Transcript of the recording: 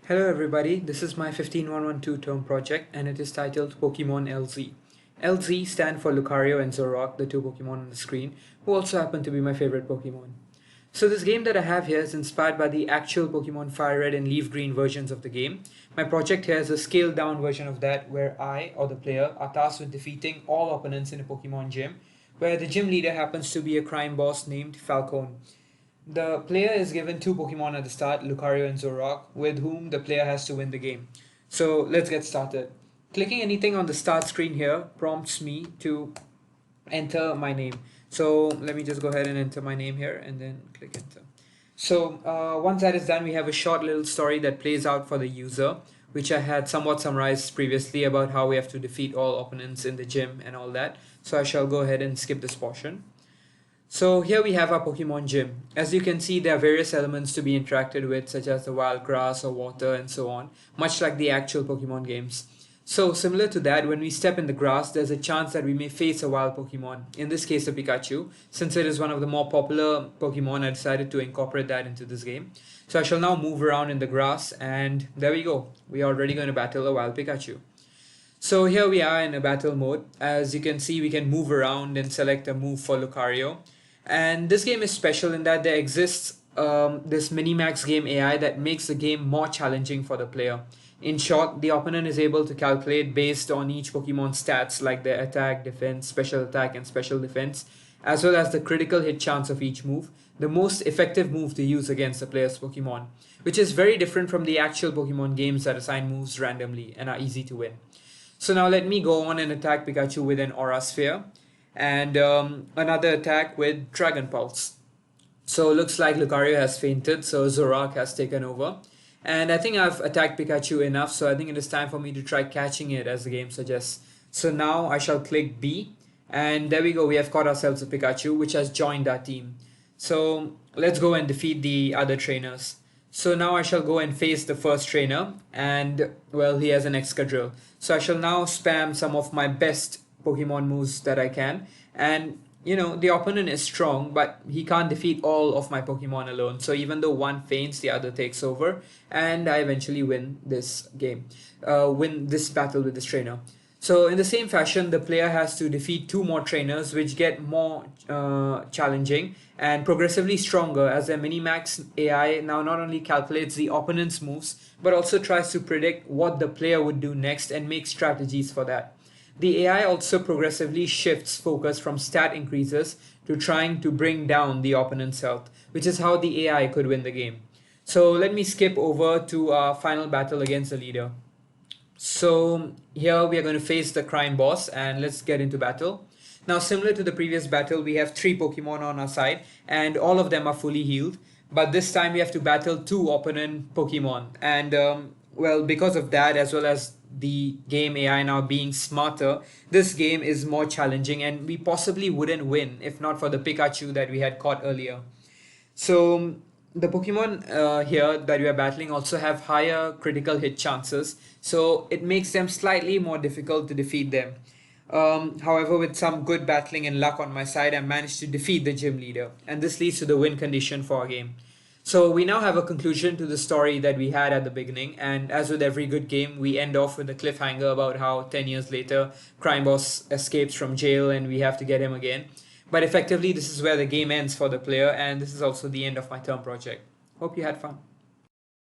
Hello everybody, this is my 15112 term project and it is titled Pokemon LZ. LZ stand for Lucario and Zoroark, the two Pokemon on the screen, who also happen to be my favorite Pokemon. So this game that I have here is inspired by the actual Pokemon Fire Red and Leaf Green versions of the game. My project here is a scaled down version of that where I, or the player, are tasked with defeating all opponents in a Pokemon gym, where the gym leader happens to be a crime boss named Falcone. The player is given two Pokemon at the start, Lucario and Zoroark, with whom the player has to win the game. So let's get started. Clicking anything on the start screen here prompts me to enter my name. So let me just go ahead and enter my name here and then click enter. So once that is done, we have a short little story that plays out for the user, which I had somewhat summarized previously about how we have to defeat all opponents in the gym and all that. So I shall go ahead and skip this portion. So here we have our Pokemon gym. As you can see, there are various elements to be interacted with, such as the wild grass or water and so on, much like the actual Pokemon games. So similar to that, when we step in the grass, there's a chance that we may face a wild Pokemon, in this case a Pikachu. Since it is one of the more popular Pokemon, I decided to incorporate that into this game. So I shall now move around in the grass and there we go. We are already going to battle a wild Pikachu. So here we are in a battle mode. As you can see, we can move around and select a move for Lucario. And this game is special in that there exists this Minimax game AI that makes the game more challenging for the player. In short, the opponent is able to calculate based on each Pokemon's stats like their attack, defense, special attack and special defense, as well as the critical hit chance of each move, the most effective move to use against the player's Pokemon, which is very different from the actual Pokemon games that assign moves randomly and are easy to win. So now let me go on and attack Pikachu with an Aura Sphere and another attack with Dragon Pulse. So looks like Lucario has fainted, so Zoroark has taken over. And I think I've attacked Pikachu enough, so I think it is time for me to try catching it as the game suggests. So now I shall click B, and there we go, we have caught ourselves a Pikachu, which has joined our team. So let's go and defeat the other trainers. So now I shall go and face the first trainer, and well, he has an Excadrill. So I shall now spam some of my best Pokemon moves that I can, and the opponent is strong, but he can't defeat all of my Pokemon alone. So even though one faints, the other takes over, and I eventually win this game, win this battle with this trainer. So in the same fashion, the player has to defeat two more trainers, which get more challenging and progressively stronger as their Minimax AI now not only calculates the opponent's moves, but also tries to predict what the player would do next and make strategies for that. The AI also progressively shifts focus from stat increases to trying to bring down the opponent's health, which is how the AI could win the game. So let me skip over to our final battle against the leader. So here we are going to face the crime boss and let's get into battle. Now similar to the previous battle, we have three Pokemon on our side and all of them are fully healed. But this time we have to battle two opponent Pokemon, and well, because of that, as well as the game AI now being smarter, this game is more challenging and we possibly wouldn't win if not for the Pikachu that we had caught earlier. So the Pokemon here that we are battling also have higher critical hit chances, so it makes them slightly more difficult to defeat them. However, with some good battling and luck on my side, I managed to defeat the gym leader, and this leads to the win condition for our game. So we now have a conclusion to the story that we had at the beginning, and as with every good game, we end off with a cliffhanger about how 10 years later, Crime Boss escapes from jail and we have to get him again. But effectively, this is where the game ends for the player, and this is also the end of my term project. Hope you had fun.